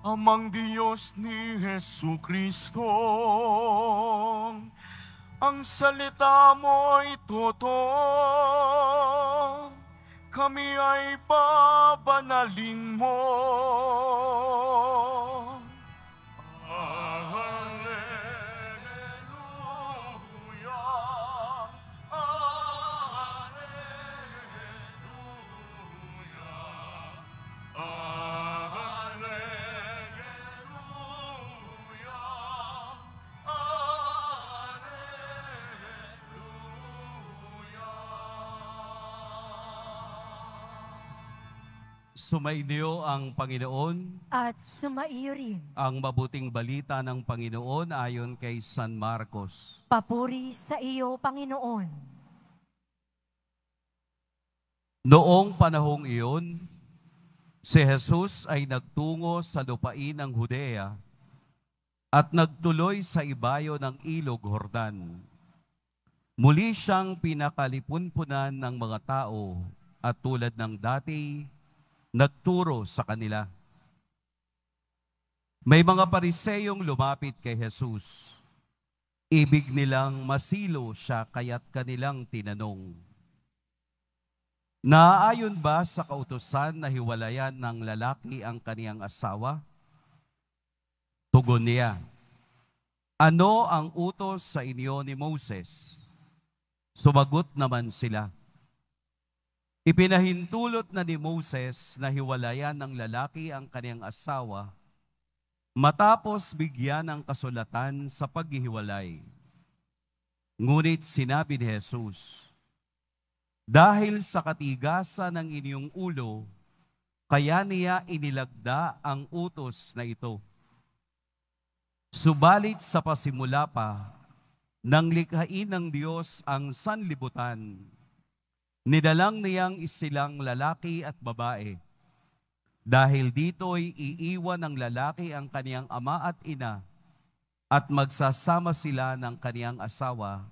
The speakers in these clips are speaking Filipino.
Amang Diyos ni Jesucristo, ang salita mo'y totoo, kami ay babanalin mo. Alleluia, Sumainyo ang Panginoon. At sumaiyo rin. Ang mabuting balita ng Panginoon ayon kay San Marcos. Papuri sa iyo, Panginoon. Noong panahong iyon, si Jesus ay nagtungo sa lupain ng Judea at nagtuloy sa ibayo ng ilog Jordan. Muli siyang pinakalipunpunan ng mga tao at tulad ng dati, nagturo sa kanila. May mga pariseyong lumapit kay Jesus. Ibig nilang masilo siya kaya't kanilang tinanong, "Naaayon ba sa kautusan na hiwalayan ng lalaki ang kaniyang asawa?" Tugon niya, "Ano ang utos sa inyo ni Moses?" Sumagot naman sila, "Ipinahintulot na ni Moses na hiwalayan ng lalaki ang kaniyang asawa matapos bigyan ng kasulatan sa paghihiwalay." Ngunit sinabi ni Jesus, "Dahil sa katigasan ng inyong ulo, kaya niya inilagda ang utos na ito. Subalit sa pasimula pa, nang likhain ng Diyos ang sanlibutan, nidalang niyang isilang lalaki at babae. Dahil dito'y iiwan ng lalaki ang kaniyang ama at ina at magsasama sila ng kaniyang asawa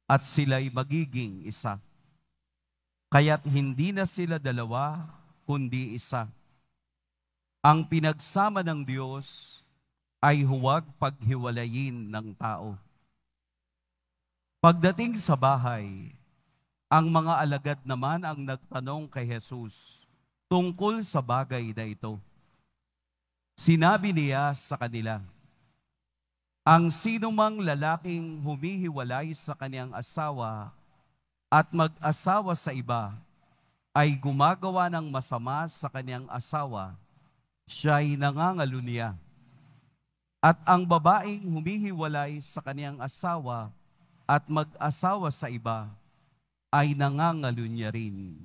at sila'y magiging isa. Kaya't hindi na sila dalawa, kundi isa. Ang pinagsama ng Diyos ay huwag paghiwalayin ng tao." Pagdating sa bahay, ang mga alagad naman ang nagtanong kay Jesus tungkol sa bagay na ito. Sinabi niya sa kanila, "Ang sinumang lalaking humihiwalay sa kaniyang asawa at mag-asawa sa iba ay gumagawa ng masama sa kaniyang asawa, siya'y nangangalunya. At ang babaeng humihiwalay sa kaniyang asawa at mag-asawa sa iba ay nangangalunya rin."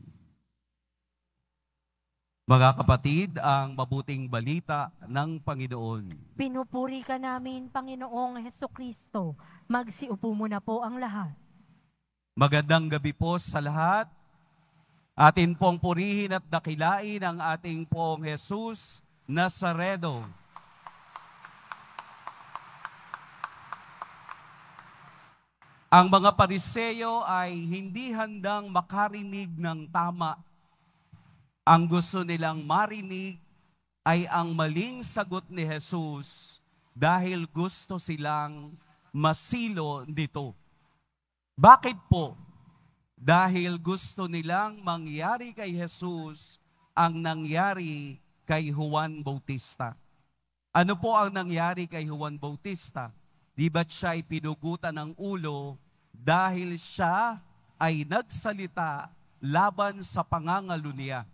Mga kapatid, ang mabuting balita ng Panginoon. Pinupuri ka namin, Panginoong Hesukristo. Magsiupo muna po ang lahat. Magandang gabi po sa lahat. Atin pong purihin at dakilain ang ating pong Jesus Nazareno. Ang mga Pariseyo ay hindi handang makarinig ng tama. Ang gusto nilang marinig ay ang maling sagot ni Jesus dahil gusto silang masilo nito. Bakit po? Dahil gusto nilang mangyari kay Jesus ang nangyari kay Juan Bautista. Ano po ang nangyari kay Juan Bautista? Di ba't siya ay pinugutan ng ulo dahil siya ay nagsalita laban sa pangangalunya?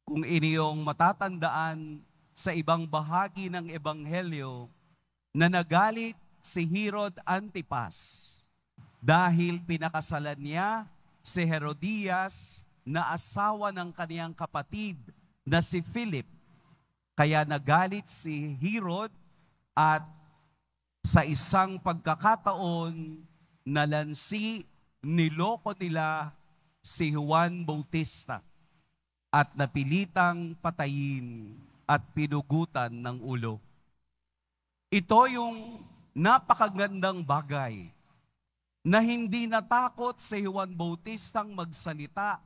Kung inyong matatandaan sa ibang bahagi ng Ebanghelyo na nagalit si Herod Antipas dahil pinakasalan niya si Herodias na asawa ng kaniyang kapatid na si Philip. Kaya nagalit si Herod at sa isang pagkakataon nalansi, niloko nila si Juan Bautista at napilitang patayin at pinugutan ng ulo. Ito yung napakagandang bagay na hindi natakot si Juan Bautistang magsalita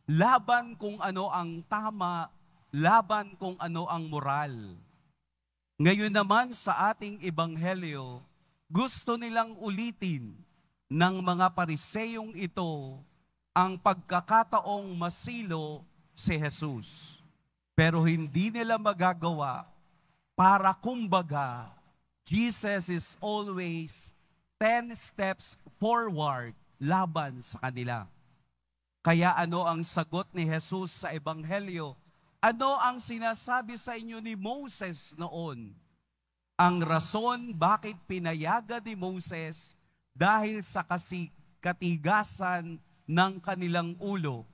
laban kung ano ang tama, laban kung ano ang moral. Ngayon naman sa ating ebanghelyo, gusto nilang ulitin ng mga Pariseyong ito ang pagkakataong masilo si Jesus. Pero hindi nila magagawa para kumbaga, Jesus is always 10 steps forward laban sa kanila. Kaya ano ang sagot ni Jesus sa ebanghelyo? Ano ang sinasabi sa inyo ni Moses noon? Ang rason bakit pinayagan ni Moses dahil sa katigasan ng kanilang ulo.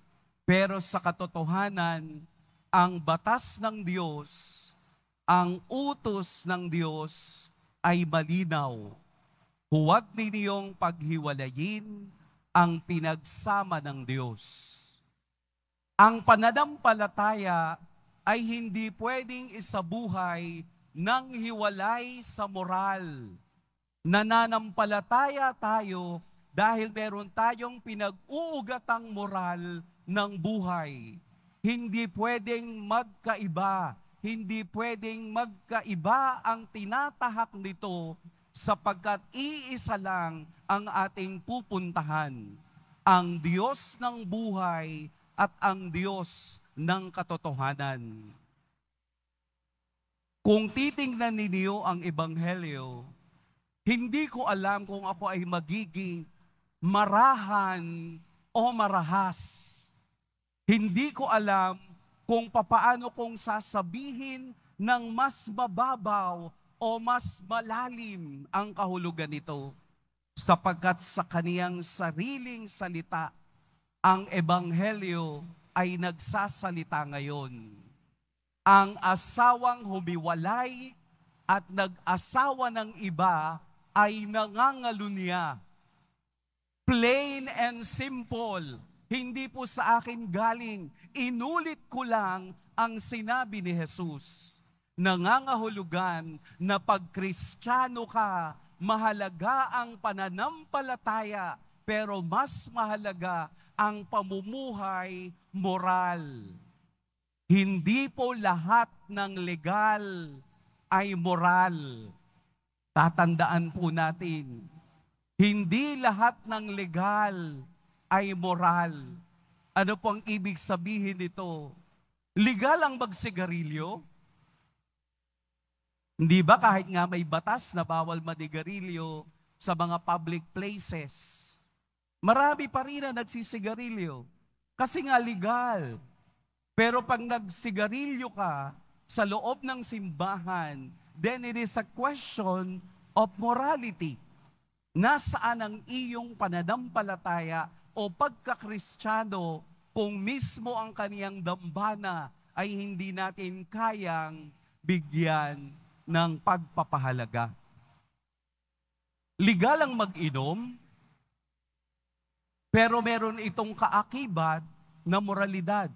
Pero sa katotohanan, ang batas ng Diyos, ang utos ng Diyos ay malinaw. Huwag ninyong paghiwalayin ang pinagsama ng Diyos. Ang pananampalataya ay hindi pwedeng isabuhay ng hiwalay sa moral. Nananampalataya tayo dahil meron tayong pinag-uugatang moral ng buhay. Hindi pwedeng magkaiba. Hindi pwedeng magkaiba ang tinatahak nito sapagkat iisa lang ang ating pupuntahan. Ang Diyos ng buhay at ang Diyos ng katotohanan. Kung titingnan ninyo ang ebanghelyo, hindi ko alam kung ako ay magiging marahan o marahas. Hindi ko alam kung papaano kong sasabihin ng mas mababaw o mas malalim ang kahulugan nito, sapagkat sa kaniyang sariling salita, ang ebanghelyo ay nagsasalita ngayon. Ang asawang humiwalay at nag-asawa ng iba ay nangangalunya. Plain and simple. Hindi po sa akin galing. Inulit ko lang ang sinabi ni Jesus. Nangangahulugan na pag Kristiyano ka, mahalaga ang pananampalataya, pero mas mahalaga ang pamumuhay moral. Hindi po lahat ng legal ay moral. Tatandaan po natin, hindi lahat ng legal ay moral. Ano po ang ibig sabihin nito? Legal ang magsigarilyo? Hindi ba kahit nga may batas na bawal manigarilyo sa mga public places, marami pa rin na nagsisigarilyo kasi nga legal. Pero pag nagsigarilyo ka sa loob ng simbahan, then it is a question of morality. Nasaan ang iyong pananampalataya o pagkakristyano kung mismo ang kaniyang dambana ay hindi natin kayang bigyan ng pagpapahalaga. Legal ang mag-inom, pero meron itong kaakibat na moralidad.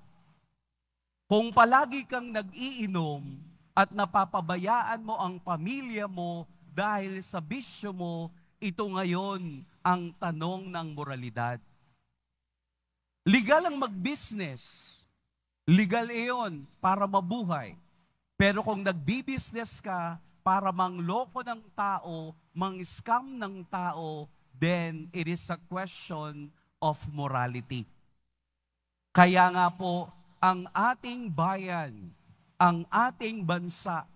Kung palagi kang nag-iinom at napapabayaan mo ang pamilya mo dahil sa bisyo mo, ito ngayon ang tanong ng moralidad. Legal ang mag-business. Legal iyon para mabuhay. Pero kung nagbi-business ka para mangloko ng tao, mang-scam ng tao, then it is a question of morality. Kaya nga po, ang ating bayan, ang ating bansa,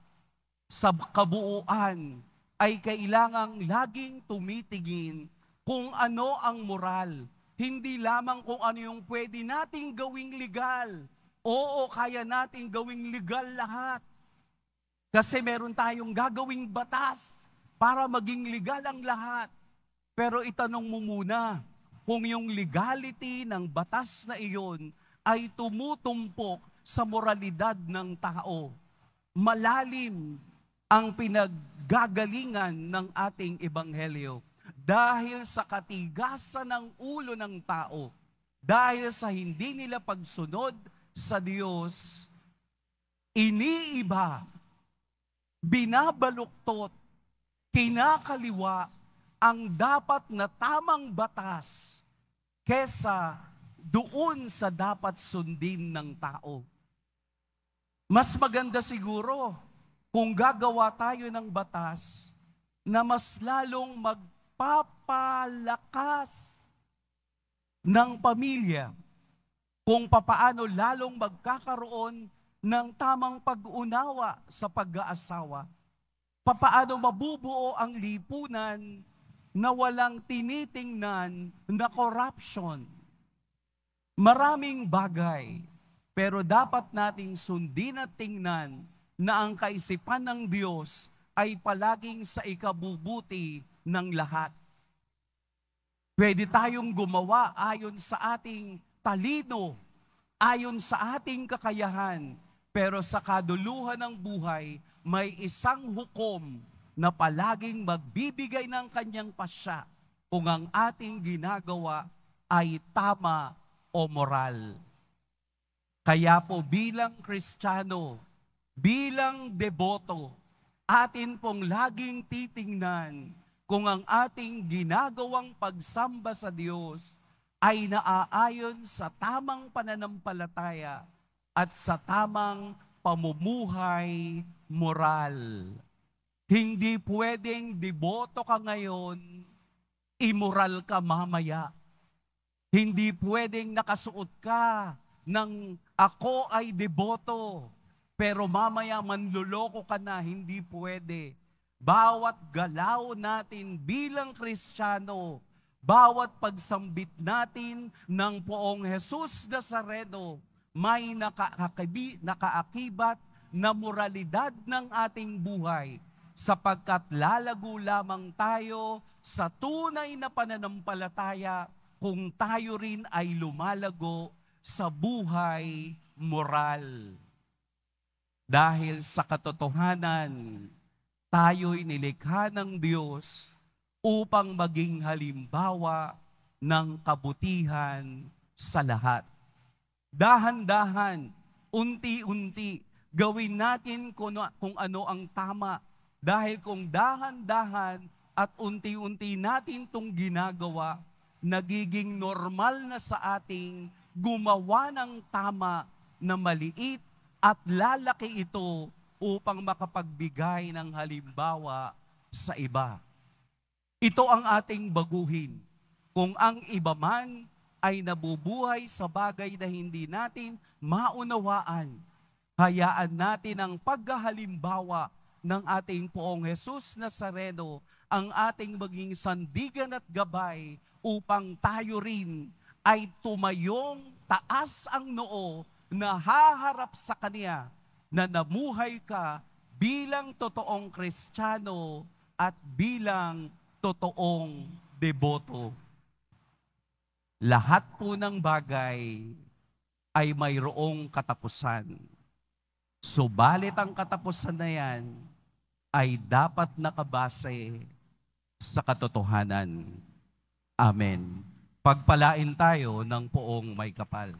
sa kabuuan, ay kailangang laging tumitingin kung ano ang moral. Hindi lamang kung ano yung pwede nating gawing legal. Oo, kaya nating gawing legal lahat. Kasi meron tayong gagawing batas para maging legal ang lahat. Pero itanong mo muna kung yung legality ng batas na iyon ay tumutumpok sa moralidad ng tao. Malalim ang pinaggagalingan ng ating ebanghelyo. Dahil sa katigasan ng ulo ng tao, dahil sa hindi nila pagsunod sa Diyos, iniiba, binabaluktot, kinakaliwa ang dapat na tamang batas kesa doon sa dapat sundin ng tao. Mas maganda siguro kung gagawa tayo ng batas na mas lalong magpapalakas ng pamilya, kung papaano lalong magkakaroon ng tamang pag-unawa sa pag-aasawa, papaano mabubuo ang lipunan na walang tinitingnan na corruption. Maraming bagay, pero dapat nating sundin at tingnan na ang kaisipan ng Diyos ay palaging sa ikabubuti ng lahat. Pwede tayong gumawa ayon sa ating talino, ayon sa ating kakayahan, pero sa kaduluhan ng buhay, may isang hukom na palaging magbibigay ng kanyang pasya kung ang ating ginagawa ay tama o moral. Kaya po bilang Kristiyano, bilang deboto, atin pong laging titingnan kung ang ating ginagawang pagsamba sa Diyos ay naaayon sa tamang pananampalataya at sa tamang pamumuhay moral. Hindi pwedeng deboto ka ngayon, immoral ka mamaya. Hindi pwedeng nakasuot ka ng ako ay deboto, pero mamaya manluloko ka na, hindi pwede. Bawat galaw natin bilang Kristiyano, bawat pagsambit natin ng Poong Jesus Nazareno, may nakaakibat na moralidad ng ating buhay, sapagkat lalago lamang tayo sa tunay na pananampalataya kung tayo rin ay lumalago sa buhay moral. Dahil sa katotohanan, tayo'y nilikha ng Diyos upang maging halimbawa ng kabutihan sa lahat. Dahan-dahan, unti-unti, gawin natin kung ano ang tama. Dahil kung dahan-dahan at unti-unti natin itong ginagawa, nagiging normal na sa ating gumawa ng tama na maliit at lalaki ito upang makapagbigay ng halimbawa sa iba. Ito ang ating baguhin. Kung ang iba man ay nabubuhay sa bagay na hindi natin maunawaan, hayaan natin ang paghahalimbawa ng ating Poong Jesus Nazareno ang ating maging sandigan at gabay upang tayo rin ay tumayong taas ang noo na haharap sa Kanya na namuhay ka bilang totoong Kristiyano at bilang totoong deboto. Lahat po ng bagay ay mayroong katapusan. Subalit ang katapusan na yan ay dapat nakabase sa katotohanan. Amen. Pagpalain tayo ng Poong May Kapal.